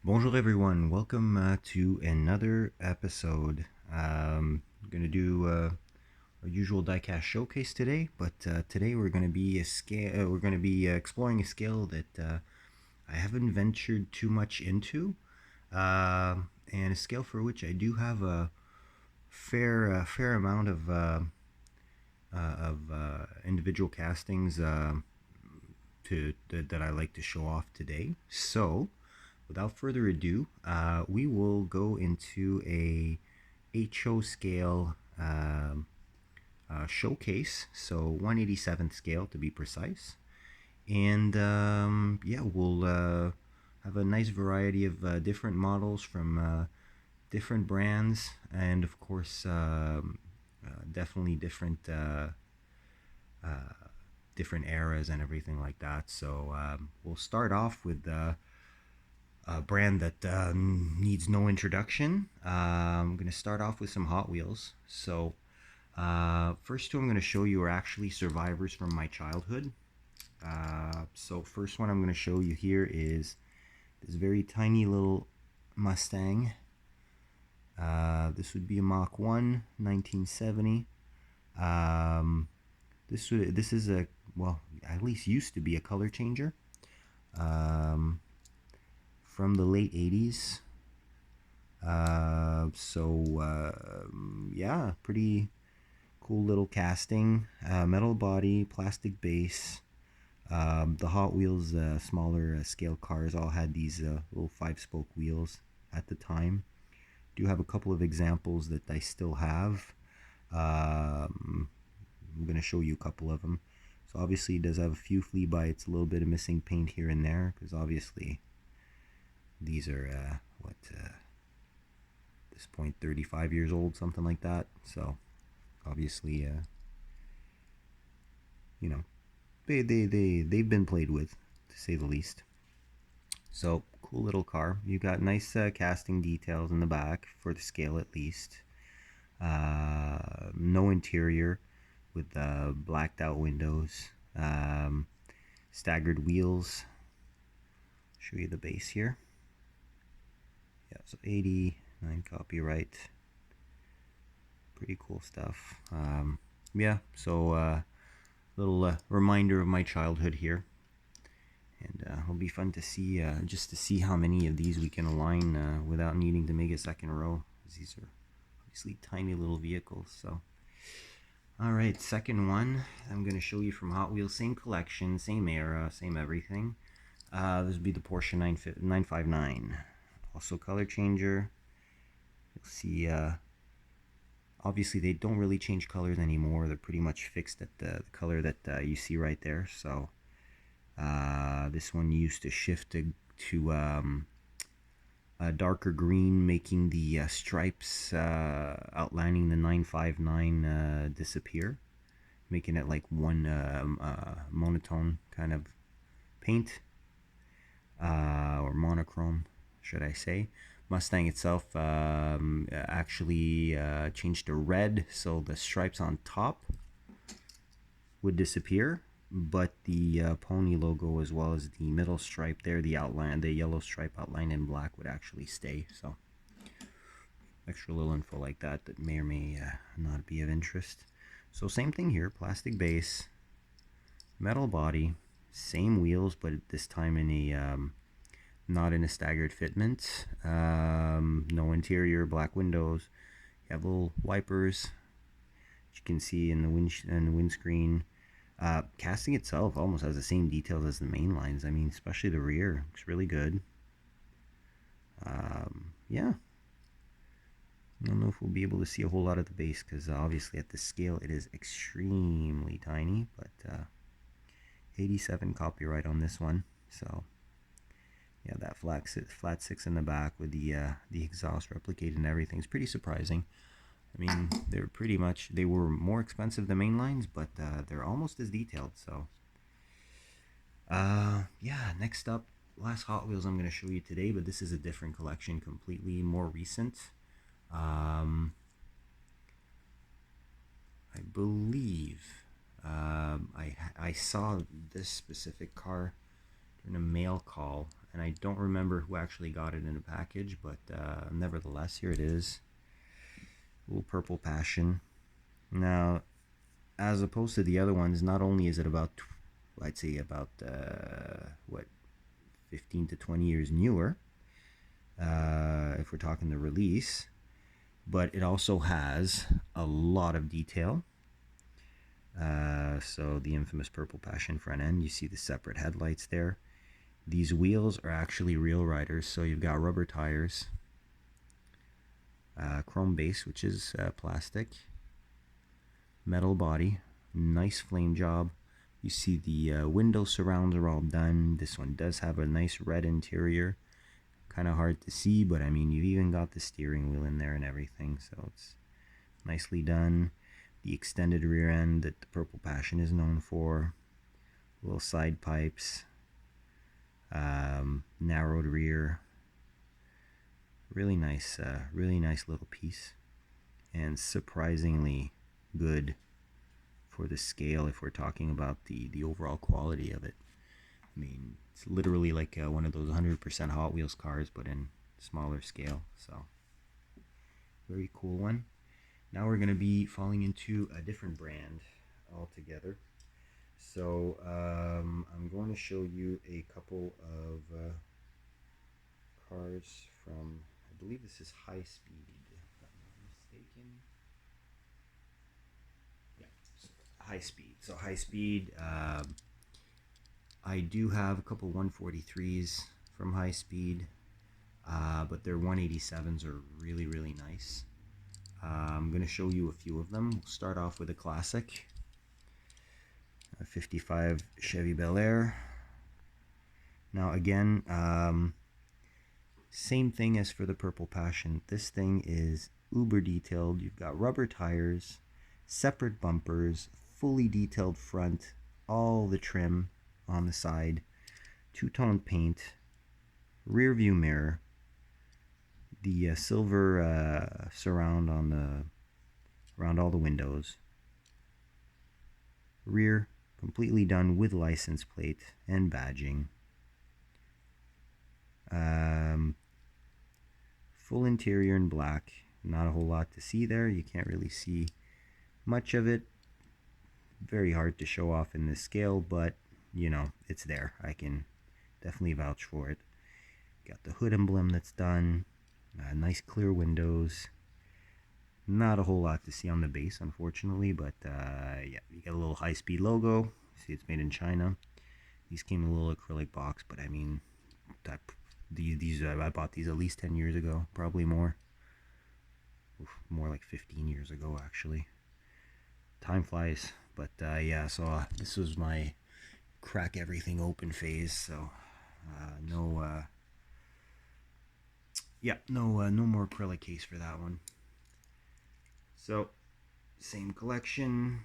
Bonjour everyone, welcome to another episode. I'm going to do our usual diecast showcase today, but today we're going to be exploring a scale that I haven't ventured too much into, and a scale for which I do have a fair amount of individual castings that I like to show off today. So without further ado, we will go into a HO scale showcase, so 1/87th scale to be precise. And yeah, we'll have a nice variety of different models from different brands, and of course, definitely different eras and everything like that. So we'll start off with a brand that needs no introduction. I'm going to start off with some Hot Wheels. So first two I'm going to show you are actually survivors from my childhood. So first one I'm going to show you here is this very tiny little Mustang. This would be a Mach 1, 1970. This is a, well, at least used to be a color changer. From the late 80s. Yeah, pretty cool little casting. Metal body, plastic base. The Hot Wheels smaller scale cars all had these little 5-spoke wheels at the time. Do have a couple of examples that I still have. I'm going to show you a couple of them. So obviously it does have a few flea bites, a little bit of missing paint here and there, because obviously these are this point 35 years old, something like that. So obviously you know, they've been played with, to say the least. So cool little car. You got nice casting details in the back for the scale, at least. No interior with blacked out windows. Staggered wheels. Show you the base here. Yeah, so 89 copyright. Pretty cool stuff. Yeah, so little reminder of my childhood here, and it'll be fun to see, just to see how many of these we can align without needing to make a second row, because these are obviously tiny little vehicles. So all right, second one I'm going to show you from Hot Wheels, same collection, same era, same everything. This would be the Porsche 959, also color changer. You'll see obviously they don't really change colors anymore. They're pretty much fixed at the color that you see right there. So this one used to shift to a darker green, making the stripes outlining the 959 disappear, making it like one monotone kind of paint, or monochrome, should I say. Mustang itself actually changed to red, so the stripes on top would disappear, but the pony logo, as well as the middle stripe there, the outline, the yellow stripe outlined in black, would actually stay. So extra little info like that that may or may not be of interest. So same thing here, plastic base, metal body, same wheels, but this time in a not in a staggered fitment. No interior, black windows. You have little wipers, which you can see in the windscreen. Casting itself almost has the same details as the main lines. I mean, especially the rear looks really good. Yeah, I don't know if we'll be able to see a whole lot of the base, because obviously at the scale it is extremely tiny. But 87 copyright on this one. So yeah, that flat six in the back with the exhaust replicated and everything is pretty surprising. I mean, they were more expensive than main lines, but they're almost as detailed. So yeah, next up, last Hot Wheels I'm going to show you today, but this is a different collection, completely more recent. I believe I saw this specific car during a mail call, and I don't remember who actually got it in a package, but nevertheless, here it is. A little Purple Passion. Now, as opposed to the other ones, not only is it about, I'd say about, 15 to 20 years newer, if we're talking the release, but it also has a lot of detail. So the infamous Purple Passion front end, you see the separate headlights there. These wheels are actually real riders, so you've got rubber tires, chrome base, which is plastic, metal body, nice flame job. You see the window surrounds are all done. This one does have a nice red interior, kind of hard to see, but I mean, you've even got the steering wheel in there and everything, so it's nicely done. The extended rear end that the Purple Passion is known for, little side pipes, narrowed rear, really nice little piece, and surprisingly good for the scale if we're talking about the overall quality of it. I mean, it's literally like one of those 100% Hot Wheels cars, but in smaller scale. So, very cool one. Now we're going to be falling into a different brand altogether. So, I'm going to show you a couple of cars from, I believe this is Highspeed, if I'm not mistaken. Highspeed. So Highspeed, I do have a couple 143s from Highspeed, but their 187s are really, really nice. I'm going to show you a few of them. We'll start off with a classic, a 55 Chevy Bel Air. Now again, same thing as for the Purple Passion. This thing is uber detailed. You've got rubber tires, separate bumpers, fully detailed front, all the trim on the side, two-tone paint, rear view mirror, the silver surround on around all the windows, rear completely done with license plate and badging, full interior in black. Not a whole lot to see there. You can't really see much of it. Very hard to show off in this scale, but you know, it's there. I can definitely vouch for it. Got the hood emblem that's done, nice clear windows. Not a whole lot to see on the base, unfortunately, but yeah, you got a little Highspeed logo. See, it's made in China. These came in a little acrylic box, but I mean, I bought these at least 10 years ago, probably more. More like 15 years ago, actually. Time flies. But yeah, so this was my crack everything open phase. So no more acrylic case for that one. So same collection.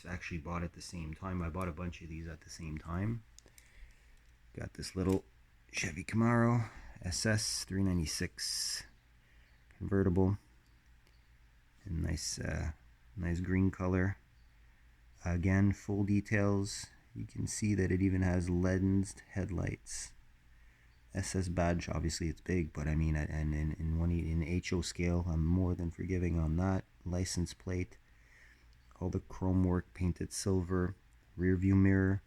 Actually bought at the same time. I bought a bunch of these at the same time. Got this little Chevy Camaro SS 396 convertible. And nice green color. Again, full details. You can see that it even has lensed headlights. SS badge, obviously it's big, but I mean, and in HO scale, I'm more than forgiving on that. License plate, all the chrome work painted silver, rear view mirror.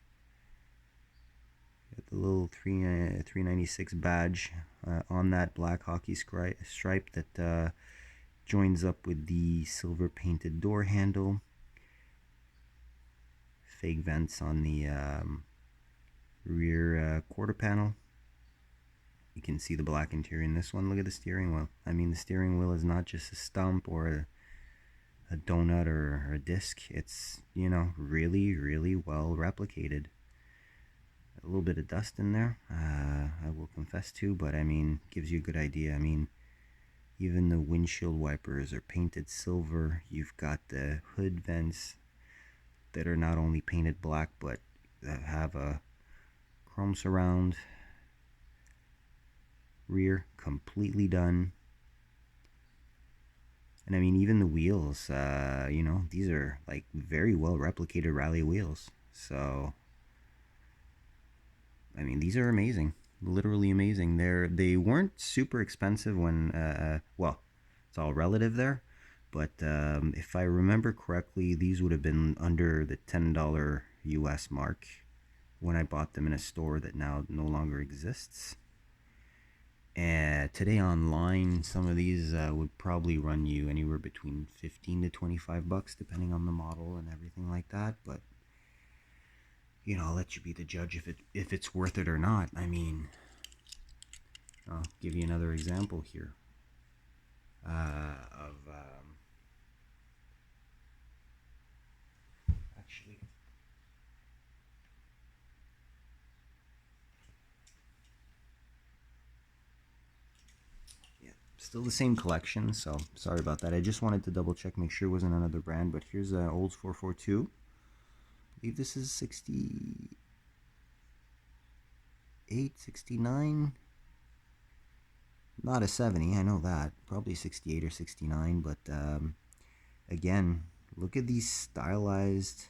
Got the little 396 badge on that black hockey stripe that joins up with the silver painted door handle. Fake vents on the rear quarter panel. You can see the black interior in this one. Look at the steering wheel. I mean, the steering wheel is not just a stump or a donut or a disc. It's, you know, really, really well replicated. A little bit of dust in there, I will confess to, but I mean, gives you a good idea. I mean, even the windshield wipers are painted silver. You've got the hood vents that are not only painted black, but that have a chrome surround. Rear completely done. And I mean, even the wheels, you know, these are like very well replicated rally wheels. So I mean, these are amazing, literally amazing. They weren't super expensive when well, it's all relative there, but if I remember correctly, these would have been under the $10 US mark when I bought them in a store that now no longer exists. And today online, some of these would probably run you anywhere between 15 to 25 bucks, depending on the model and everything like that. But you know, I'll let you be the judge if it's worth it or not. I mean, I'll give you another example here of actually. Yeah, still the same collection, so sorry about that. I just wanted to double check, make sure it wasn't another brand. But here's an Olds 442. I believe this is 68, 69. Not a 70, I know that. Probably 68 or 69, but again, look at these stylized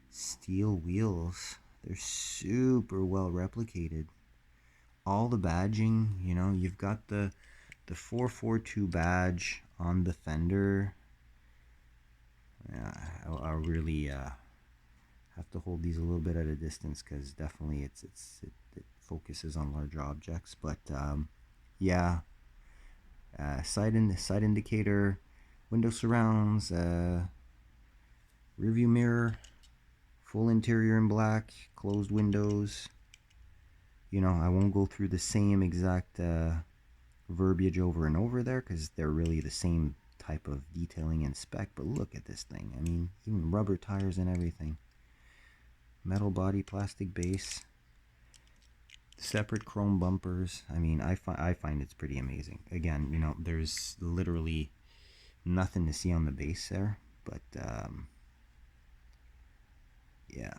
steel wheels. They're super well replicated. All the badging, you know, you've got the 442 badge on the fender. I'll really have to hold these a little bit at a distance because definitely it focuses on large objects. But yeah, side indicator, window surrounds, rear view mirror, full interior in black, closed windows. You know, I won't go through the same exact verbiage over and over there because they're really the same type of detailing and spec. But look at this thing. I mean, even rubber tires and everything. Metal body, plastic base, separate chrome bumpers. I mean, I find it's pretty amazing. Again, you know, there's literally nothing to see on the base there, but yeah,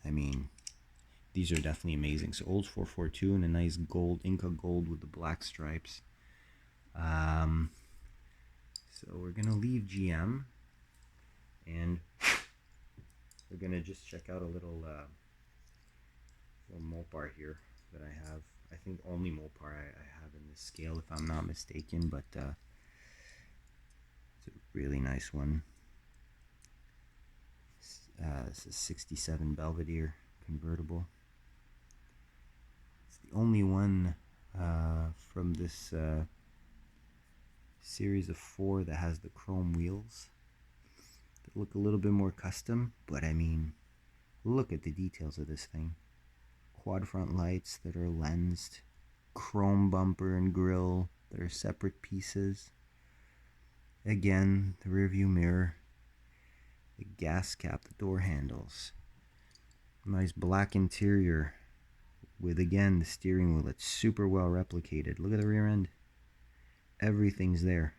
I mean, these are definitely amazing. So Olds 442 in a nice gold, Inca gold with the black stripes. So we're gonna leave GM and we're gonna just check out a little Mopar here that I have. I think only Mopar I have in this scale, if I'm not mistaken, but it's a really nice one. It's a 67 Belvedere convertible. It's the only one from this series of 4 that has the chrome wheels that look a little bit more custom, but I mean, look at the details of this thing. Quad front lights that are lensed, chrome bumper and grille that are separate pieces. Again, the rear view mirror, the gas cap, the door handles. Nice black interior with, again, the steering wheel. It's super well replicated. Look at the rear end. Everything's there,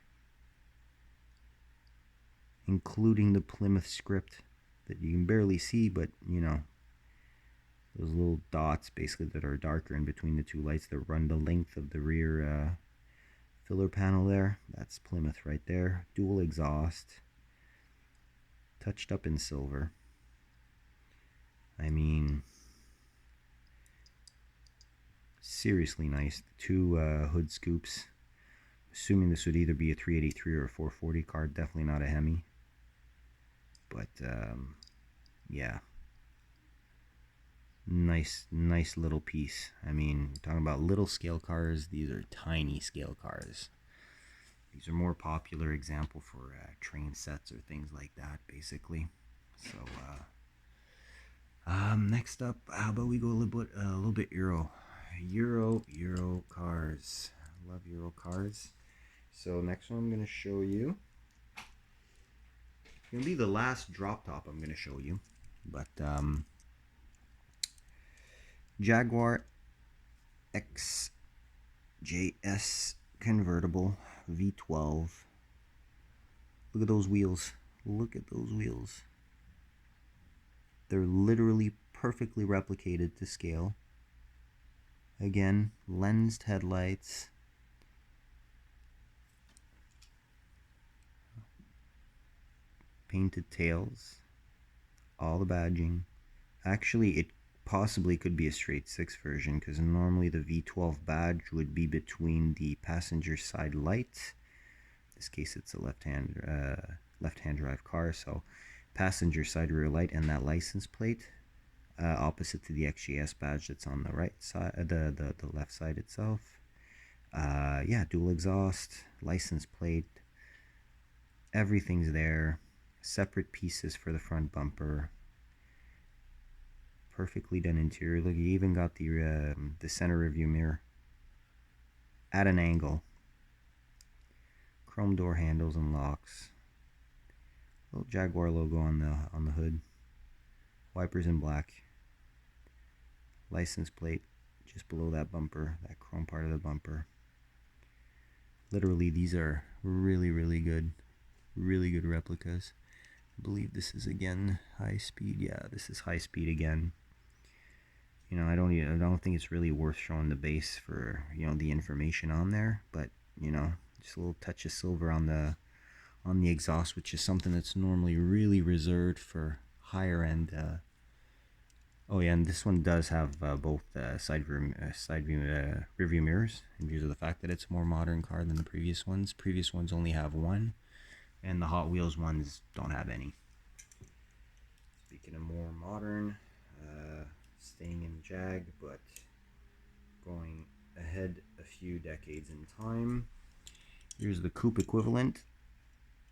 including the Plymouth script that you can barely see, but you know, those little dots basically that are darker in between the two lights that run the length of the rear filler panel there. That's Plymouth right there. Dual exhaust, touched up in silver. I mean, seriously nice. 2 hood scoops. Assuming this would either be a 383 or a 440 car. Definitely not a Hemi. But yeah, nice little piece. I mean, talking about little scale cars, these are tiny scale cars. These are more popular example for train sets or things like that, basically. So next up, how about we go a little bit Euro cars. I love Euro cars. So next one I'm gonna show you, it's gonna be the last drop top I'm gonna show you, but Jaguar XJS convertible V12. Look at those wheels. Look at those wheels. They're literally perfectly replicated to scale. Again, lensed headlights. Painted tails. All the badging. Actually, it possibly could be a straight 6 version, because normally the V12 badge would be between the passenger side light. In this case, it's a left-hand drive car, so passenger side rear light and that license plate, opposite to the XJS badge that's on the right side, the left side itself. Yeah, dual exhaust, license plate, everything's there. Separate pieces for the front bumper. Perfectly done interior. Look, you even got the center rearview mirror at an angle. Chrome door handles and locks. Little Jaguar logo on the hood. Wipers in black. License plate just below that bumper, that chrome part of the bumper. Literally, these are really good replicas. I believe this is again Highspeed. Yeah, this is Highspeed again. You know, I don't think it's really worth showing the base for, you know, the information on there, but you know, just a little touch of silver on the exhaust, which is something that's normally really reserved for higher end. Oh yeah, and this one does have both side view rear view mirrors, in view of the fact that it's a more modern car than the previous ones. Previous ones only have one, and the Hot Wheels ones don't have any. Speaking of more modern, staying in Jag, but going ahead a few decades in time. Here's the coupe equivalent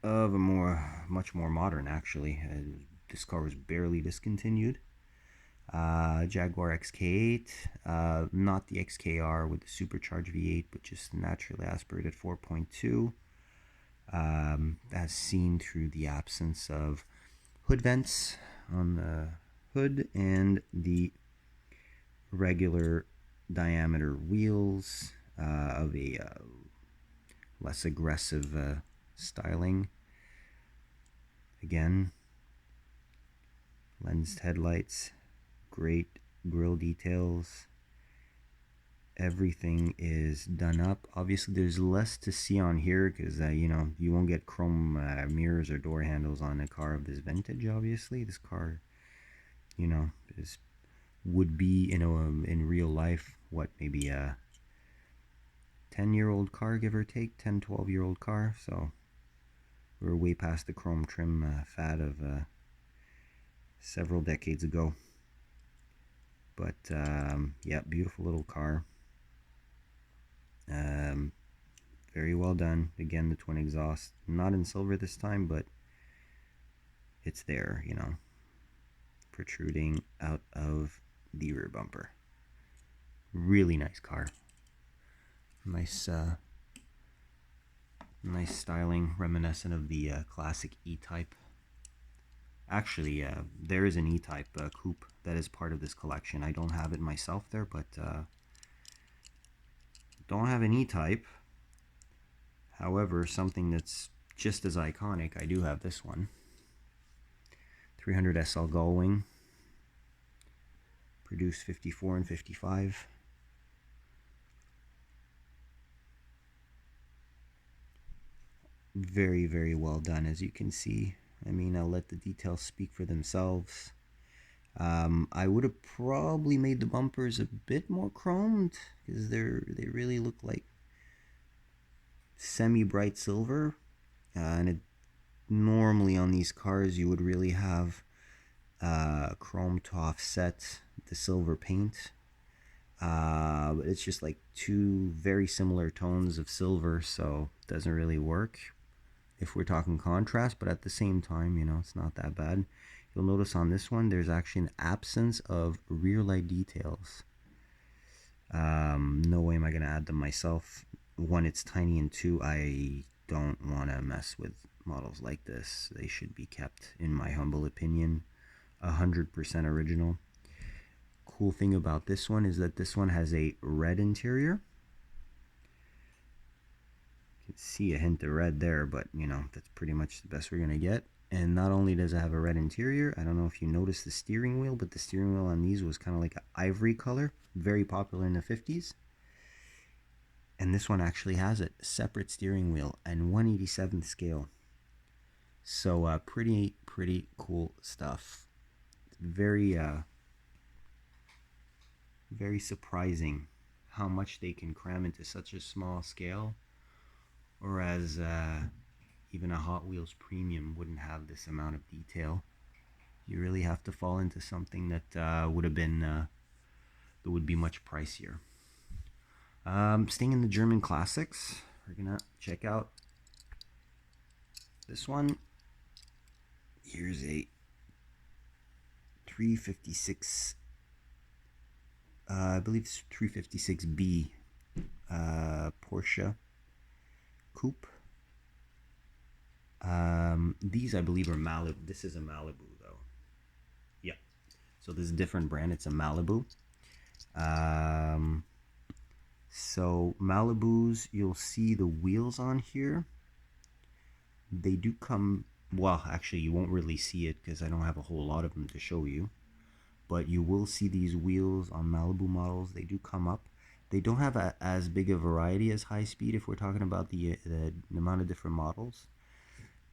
of a much more modern, actually. This car was barely discontinued. Jaguar XK8, not the XKR with the supercharged V8, but just naturally aspirated 4.2. As seen through the absence of hood vents on the hood and the regular diameter wheels of a less aggressive styling. Again, lensed headlights, great grille details. Everything is done up. Obviously, there's less to see on here because you know, you won't get chrome mirrors or door handles on a car of this vintage. Obviously, this car, you know, would be, you know, in real life, what, maybe a 10-year-old car, give or take, 10-12-year-old car. So we're way past the chrome trim fad of several decades ago. But yeah, beautiful little car. Very well done. Again, the twin exhaust, not in silver this time, but it's there, you know, protruding out of the rear bumper. Really nice car. Nice nice styling, reminiscent of the classic E-Type. Actually, there is an E-Type coupe that is part of this collection. I don't have it myself there, but don't have an E-Type. However, something that's just as iconic, I do have this one. 300 SL Gullwing. Produced 54 and 55. Very well done, as you can see. I mean, I'll let the details speak for themselves. I would have probably made the bumpers a bit more chromed because they really look like semi-bright silver, and normally on these cars you would really have chrome to offset the silver paint. But it's just like two very similar tones of silver, so it doesn't really work if we're talking contrast, but at the same time, you know, it's not that bad. You'll notice on this one, there's actually an absence of rear light details. No way am I going to add them myself. One, it's tiny, and two, I don't want to mess with models like this. They should be kept, in my humble opinion, 100% original. Cool thing about this one is that this one has a red interior. You can see a hint of red there, but you know, that's pretty much the best we're gonna get. And not only does it have a red interior, I don't know if you noticed the steering wheel, but the steering wheel on these was kind of like an ivory color, very popular in the 50s. And this one actually has it, separate steering wheel and 1/87th scale. So pretty cool stuff. Very very surprising how much they can cram into such a small scale, whereas even a Hot Wheels Premium wouldn't have this amount of detail. You really have to fall into something that would have been that would be much pricier. Staying in the German classics, we're gonna check out this one. Here's a 356, I believe it's 356B Porsche Coupe. These I believe are Malibu. This is a Malibu though. Yeah. So this is a different brand. It's a Malibu. So Malibus, you'll see the wheels on here. They do come, well, actually you won't really see it because I don't have a whole lot of them to show you. But you will see these wheels on Malibu models. They do come up. They don't have as big a variety as Highspeed if we're talking about the amount of different models.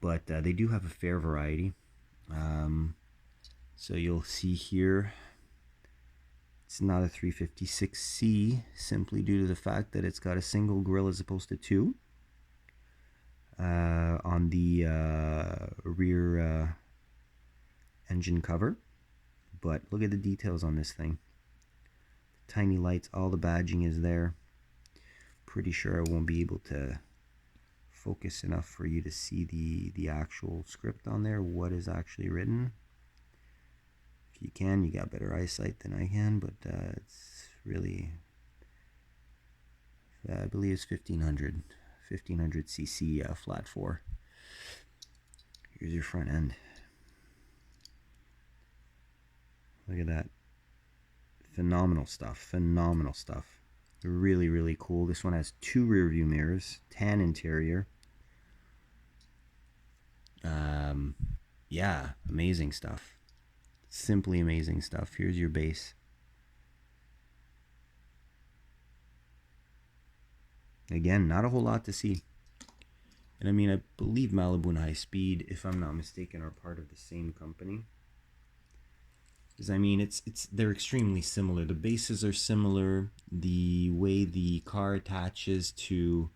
But they do have a fair variety. So you'll see here, it's not a 356C simply due to the fact that it's got a single grille as opposed to two on the rear engine cover. But look at the details on this thing. Tiny lights, all the badging is there. Pretty sure I won't be able to focus enough for you to see the actual script on there, what is actually written. If you can, you got better eyesight than I can, but it's really, I believe it's 1500 cc flat 4. Here's your front end. Look at that. Phenomenal stuff. Phenomenal stuff. Really, really cool. This one has 2 rear view mirrors, tan interior. Yeah, amazing stuff. Simply amazing stuff. Here's your base. Again, not a whole lot to see. And I mean, I believe Malibu and Highspeed, if I'm not mistaken, are part of the same company. Because I mean, they're extremely similar. The bases are similar. The way the car attaches to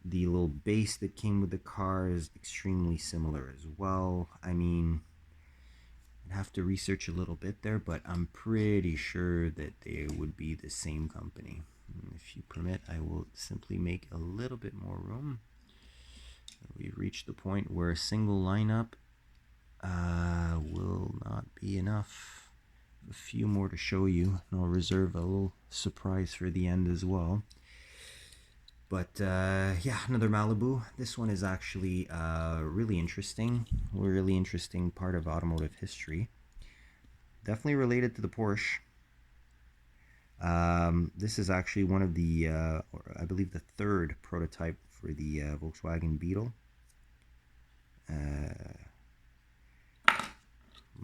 the little base that came with the car is extremely similar as well. I mean, I'd have to research a little bit there, but I'm pretty sure that they would be the same company. And if you permit, I will simply make a little bit more room. We've reached the point where a single lineup will not be enough. A few more to show you, and I'll reserve a little surprise for the end as well. But yeah, another Malibu. This one is actually really interesting part of automotive history. Definitely related to the Porsche. This is actually one of the, I believe the 3rd prototype for the Volkswagen Beetle.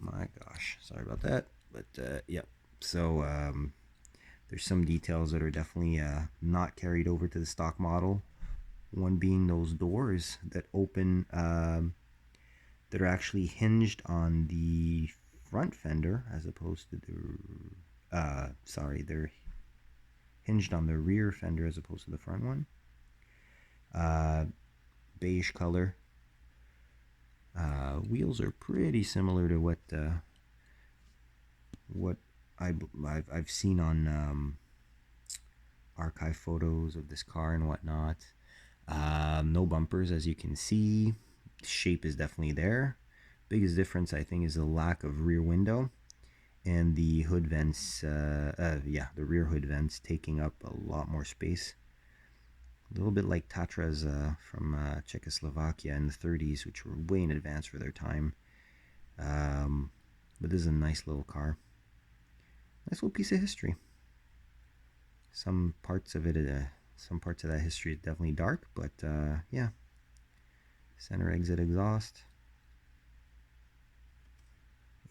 My gosh, sorry about that. But yep, so there's some details that are definitely not carried over to the stock model. One being those doors that open, that are actually hinged on the front fender as opposed to the, sorry, they're hinged on the rear fender as opposed to the front one. Beige color. Wheels are pretty similar to what I've seen on archive photos of this car and whatnot. No bumpers, as you can see. Shape is definitely there. Biggest difference, I think, is the lack of rear window and the hood vents. Yeah, the rear hood vents taking up a lot more space. A little bit like Tatras from Czechoslovakia in the 30s, which were way in advance for their time. But this is a nice little car. Nice little piece of history. Some parts of it, some parts of that history is definitely dark, but yeah. Center exit exhaust.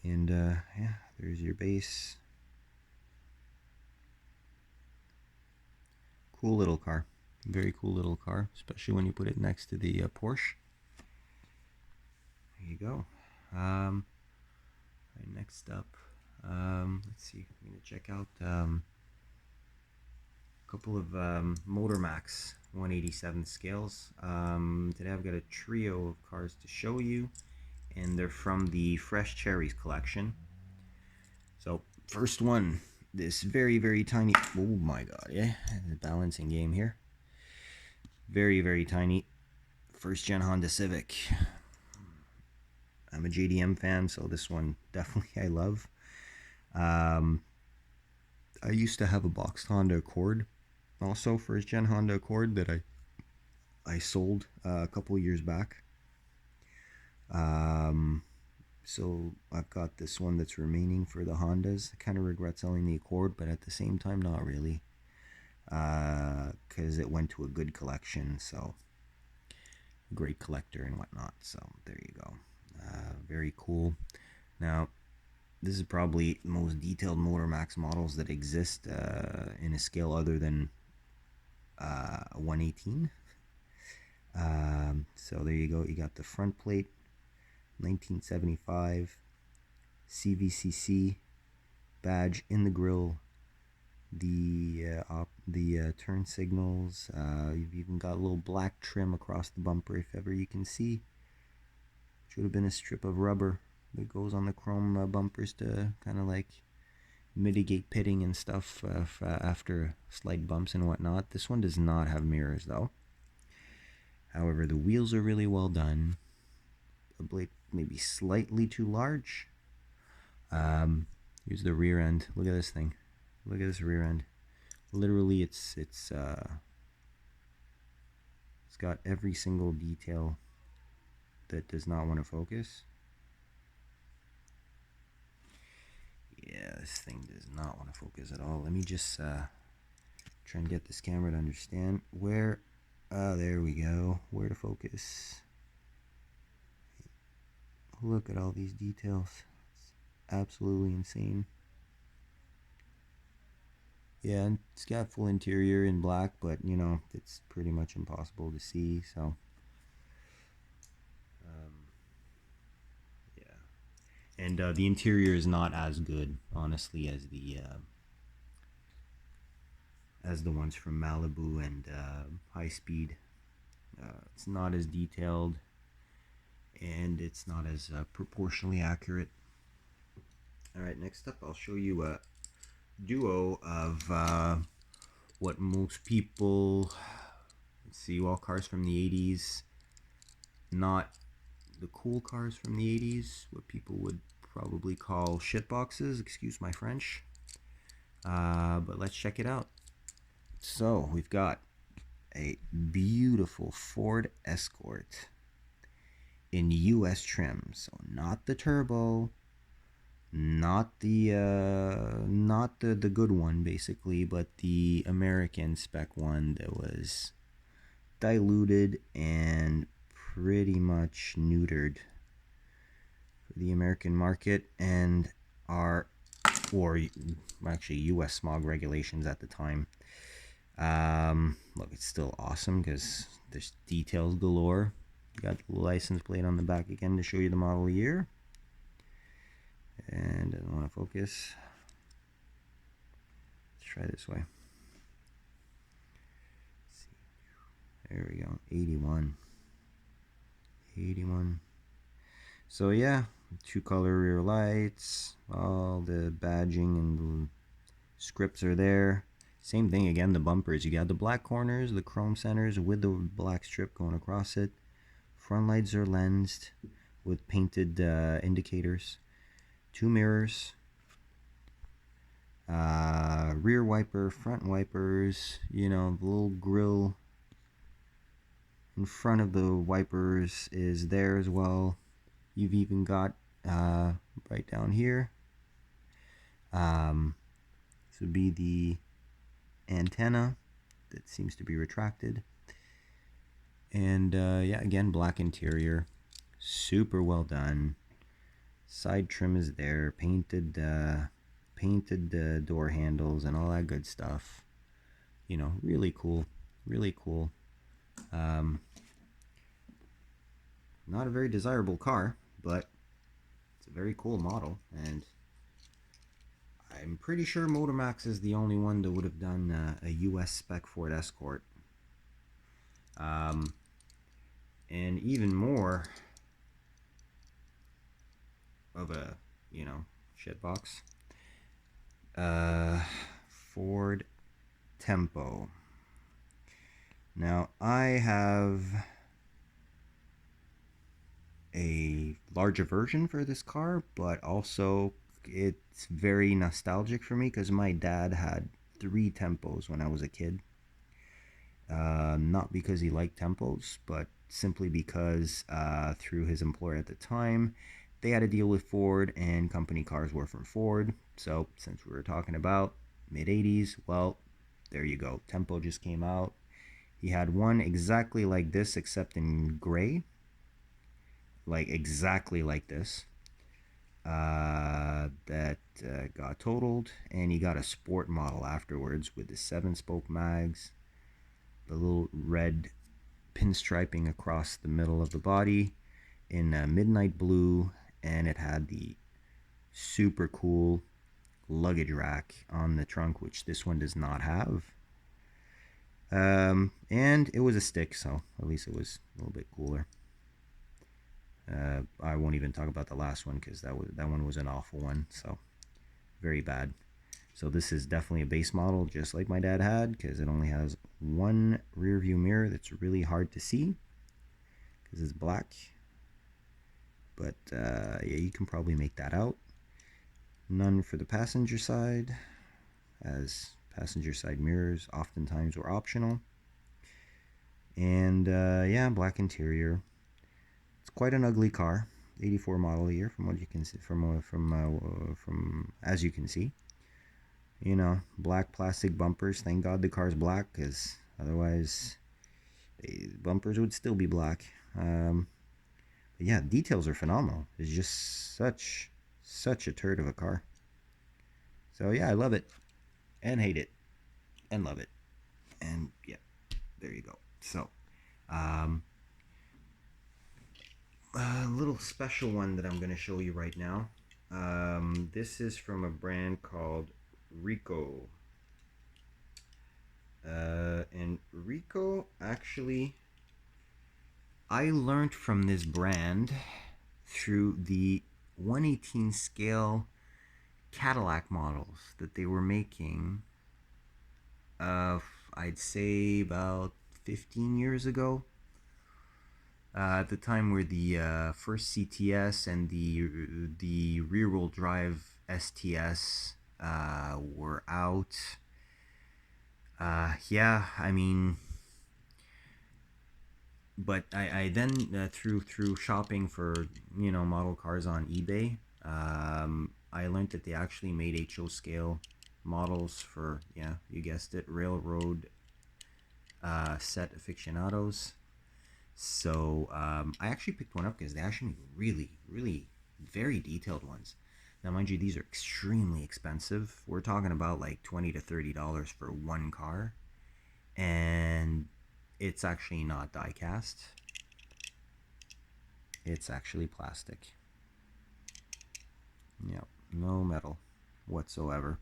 And yeah, there's your base. Cool little car. Very cool little car, especially when you put it next to the Porsche. There you go. Right, next up, let's see. I'm gonna check out couple of Motor Max 187 scales. Today I've got a trio of cars to show you, and they're from the Fresh Cherries collection. So first one, this very tiny, oh my god, yeah, the balancing game here. Very tiny first gen Honda Civic. I'm a JDM fan, so this one definitely I love. I used to have a boxed Honda Accord, also first gen Honda Accord, that I sold a couple years back. So I've got this one that's remaining for the Hondas. I kind of regret selling the Accord, but at the same time, not really, because it went to a good collection, so great collector and whatnot. So there you go. Very cool. Now, this is probably the most detailed Motor Max models that exist in a scale other than 118. So there you go. You got the front plate, 1975, CVCC badge in the grille, the turn signals. You've even got a little black trim across the bumper, if ever you can see. Should have been a strip of rubber that goes on the chrome bumpers to kind of like mitigate pitting and stuff after slight bumps and whatnot. This one does not have mirrors though. However, the wheels are really well done. The blade maybe slightly too large. Here's the rear end. Look at this thing. Look at this rear end. Literally, it's got every single detail that does not want to focus. Yeah, this thing does not want to focus at all. Let me just try and get this camera to understand where. There we go. Where to focus. Look at all these details. It's absolutely insane. Yeah, and it's got full interior in black, but you know, it's pretty much impossible to see, so yeah. And the interior is not as good, honestly, as the ones from Malibu and Highspeed. It's not as detailed, and it's not as proportionally accurate. Alright, next up I'll show you a duo of what most people, let's see, all cars from the 80s, not the cool cars from the 80s, what people would probably call shitboxes, excuse my French, but let's check it out. So we've got a beautiful Ford Escort in US trim, so not the turbo, not the good one basically, but the American spec one that was diluted and pretty much neutered for the American market and actually US smog regulations at the time. Look, it's still awesome because there's details galore. You got the license plate on the back again to show you the model year. And I don't want to focus. Let's try this way. Let's see. There we go. 81. So yeah, two color rear lights. All the badging and the scripts are there. Same thing again, the bumpers. You got the black corners, the chrome centers with the black strip going across it. Front lights are lensed with painted indicators. Two mirrors, rear wiper, front wipers, you know, the little grill in front of the wipers is there as well. You've even got right down here, this would be the antenna that seems to be retracted. And yeah, again, black interior, super well done. Side trim is there, painted door handles and all that good stuff. You know, really cool. Not a very desirable car, but it's a very cool model, and I I'm pretty sure Motormax is the only one that would have done a US spec Ford Escort. And even more of a, you know, shitbox. Ford Tempo. Now, I have a larger version for this car, but also it's very nostalgic for me because my dad had 3 Tempos when I was a kid. Not because he liked Tempos, but simply because through his employer at the time, they had a deal with Ford and company cars were from Ford. So since we were talking about mid 80s, well, there you go. Tempo just came out. He had one exactly like this except in gray. Like exactly like this. That got totaled, and he got a sport model afterwards with the 7-spoke mags, the little red pinstriping across the middle of the body in midnight blue, and it had the super cool luggage rack on the trunk, which this one does not have. And it was a stick, so at least it was a little bit cooler. I won't even talk about the last one because that one was an awful one, so very bad. So this is definitely a base model, just like my dad had, because it only has one rear view mirror that's really hard to see because it's black. But yeah, you can probably make that out. None for the passenger side, as passenger side mirrors oftentimes were optional. And yeah, black interior. It's quite an ugly car, 84 model year, from what you can see, from as you can see. You know, black plastic bumpers. Thank God the car's black, because otherwise, bumpers would still be black. But yeah, details are phenomenal. It's just such a turd of a car. So yeah, I love it, and hate it, and love it, and yeah, there you go. So, a little special one that I'm going to show you right now. This is from a brand called Rico. And Rico, actually, I learned from this brand through the 1/18 scale Cadillac models that they were making, I'd say about 15 years ago. At the time where the first CTS and the rear-wheel drive STS were out. Yeah, I mean, but I then through shopping for, you know, model cars on eBay, I learned that they actually made HO scale models for, yeah, you guessed it, railroad set aficionados. So I actually picked one up because they actually make really very detailed ones. Now, mind you, these are extremely expensive. We're talking about like $20 to $30 for one car, and it's actually not die-cast. It's actually plastic. Yep, no metal whatsoever,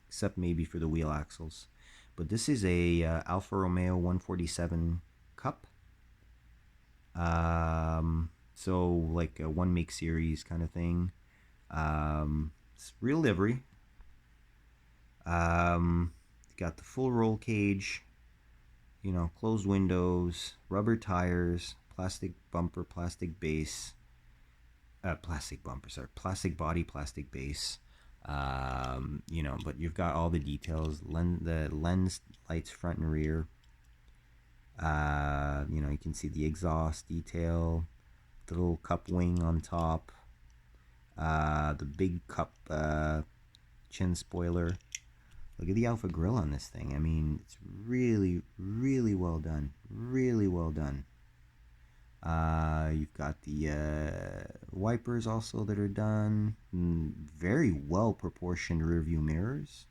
except maybe for the wheel axles. But this is a Alfa Romeo 147 Cup. So like a one make series kind of thing. It's real livery. Got the full roll cage, you know, closed windows, rubber tires, plastic bumper, plastic base, plastic bumper, sorry, plastic body, plastic base. You know, but you've got all the details, the lens lights front and rear. You know, you can see the exhaust detail, the little cup wing on top, the big cup chin spoiler. Look at the Alpha grill on this thing. I mean, it's really well done. Really well done. You've got the wipers also that are done. Very well proportioned rear view mirrors.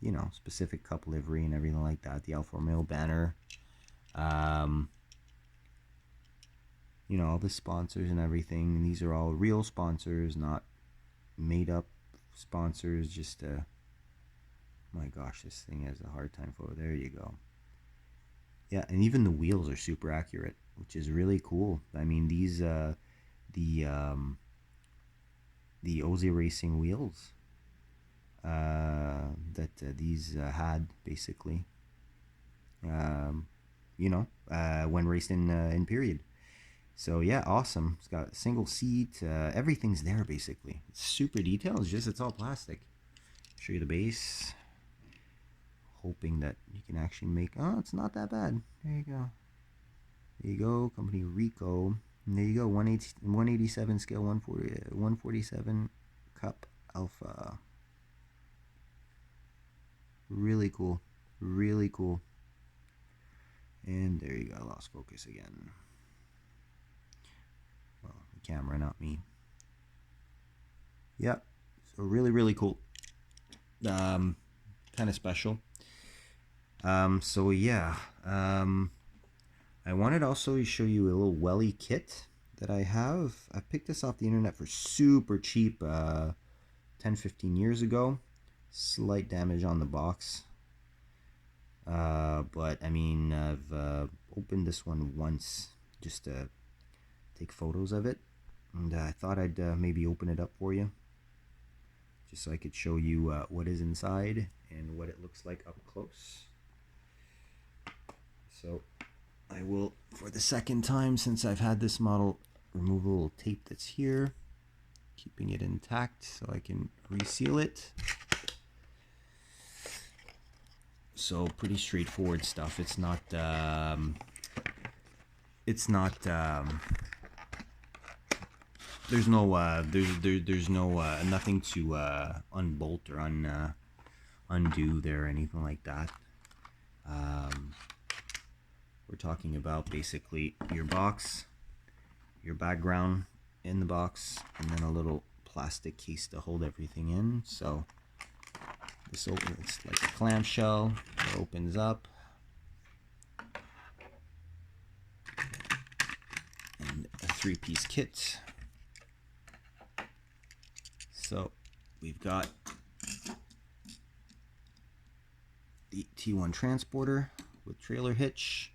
You know, specific cup livery and everything like that. The Alfa Romeo banner. You know, all the sponsors and everything. And these are all real sponsors, not made up sponsors. Just my gosh, this thing has a hard time photo. There you go. Yeah, and even the wheels are super accurate, which is really cool. I mean, these the Oz Racing wheels that these had basically, when raced in period. So yeah, awesome. It's got a single seat. Everything's there basically. It's super detailed. It's all plastic. Show you the base. Hoping that you can actually make. Oh, it's not that bad. There you go. There you go. Company Rico. And there you go. 187 scale, 147 Cup Alpha. Really cool. Really cool. And there you go. I lost focus again. Well, the camera, not me. Yep. So really cool. Kind of special. So yeah. I wanted to also show you a little Welly Kit that I have. I picked this off the internet for super cheap 10-15 years ago. Slight damage on the box. But I mean, I've opened this one once just to take photos of it. And I thought I'd maybe open it up for you, just so I could show you what is inside and what it looks like up close. So I will, for the second time since I've had this model, remove a little tape that's here, keeping it intact so I can reseal it. So pretty straightforward stuff. It's not there's no there's no nothing to unbolt or undo there or anything like that. We're talking about basically your box, your background in the box, and then a little plastic case to hold everything in. So this it's like a clamshell. It opens up, and a 3-piece kit. So we've got the T1 transporter with trailer hitch,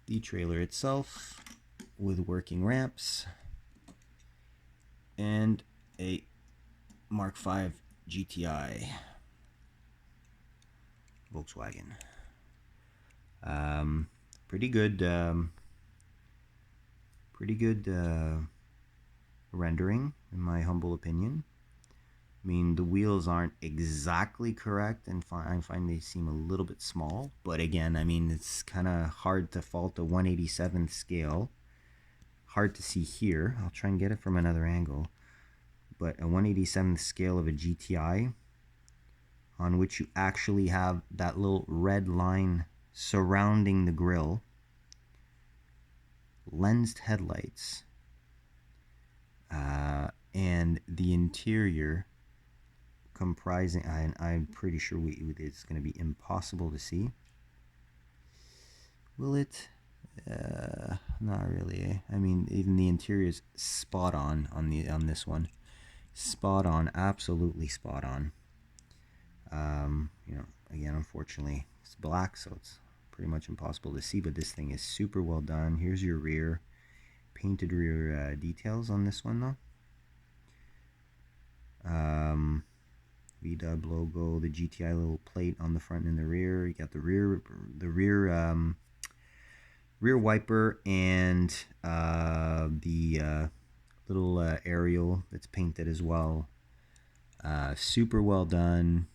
the trailer itself with working ramps, and a Mark V GTI Volkswagen. Pretty good rendering, in my humble opinion. I mean, the wheels aren't exactly correct, and I find they seem a little bit small. But again, I mean, it's kind of hard to fault a 1/87th scale. Hard to see here. I'll try and get it from another angle. But a 1/87th scale of a GTI, on which you actually have that little red line surrounding the grille, lensed headlights, and the interior comprising, I'm pretty sure it's going to be impossible to see. Will it? Not really. I mean, even the interior is spot on this one. Spot on, absolutely spot on. Again, unfortunately, it's black, so it's pretty much impossible to see. But this thing is super well done. Here's your rear, painted rear details on this one though. VW logo, the GTI little plate on the front and the rear. You got the rear wiper and the little aerial that's painted as well. Super well done.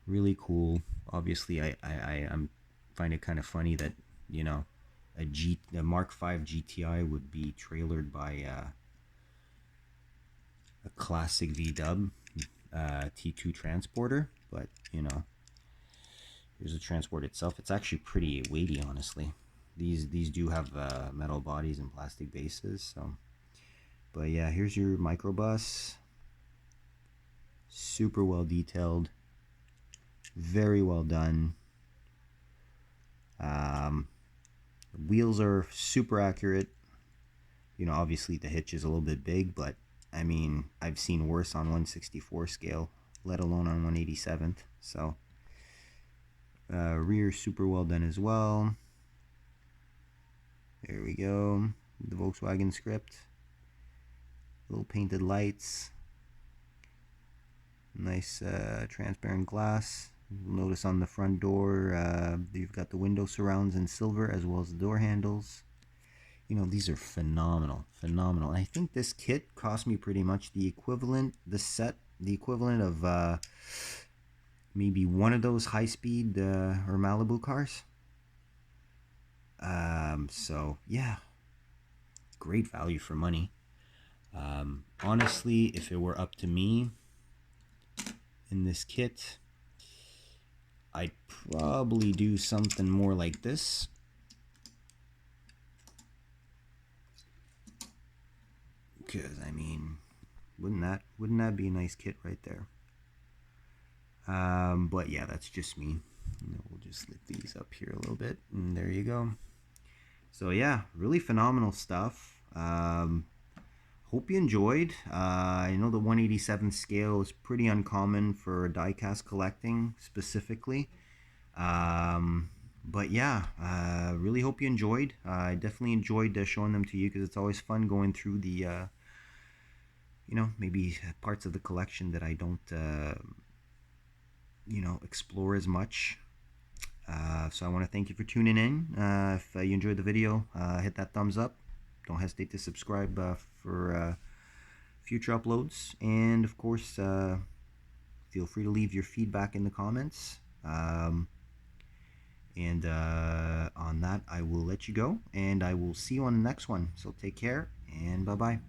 Really cool. Obviously, I'm find it kind of funny that a Mark V GTI would be trailered by a classic VW T2 transporter, but here's the transport itself. It's actually pretty weighty, honestly. These do have metal bodies and plastic bases, so. But yeah, here's your microbus. Super well detailed, very well done. The wheels are super accurate. Obviously the hitch is a little bit big, but I mean, I've seen worse on 1/64 scale, let alone on 1/87th. So rear super well done as well. There we go. The Volkswagen script. Little painted lights. Nice transparent glass. Notice on the front door, you've got the window surrounds in silver as well as the door handles. You know, these are phenomenal, phenomenal. I think this kit cost me pretty much the equivalent, the equivalent of maybe one of those Highspeed or Malibu cars. So yeah, great value for money. Honestly, if it were up to me in this kit, I'd probably do something more like this. Because I mean, wouldn't that be a nice kit right there? But yeah, that's just me. We'll just lift these up here a little bit, and there you go. So yeah, really phenomenal stuff. Hope you enjoyed. I know the 1/87 scale is pretty uncommon for diecast collecting specifically. But yeah, really hope you enjoyed. I definitely enjoyed showing them to you because it's always fun going through the, maybe parts of the collection that I don't, explore as much. So I want to thank you for tuning in. If you enjoyed the video, hit that thumbs up. Don't hesitate to subscribe for future uploads. And of course, feel free to leave your feedback in the comments. And on that, I will let you go. And I will see you on the next one. So take care and bye-bye.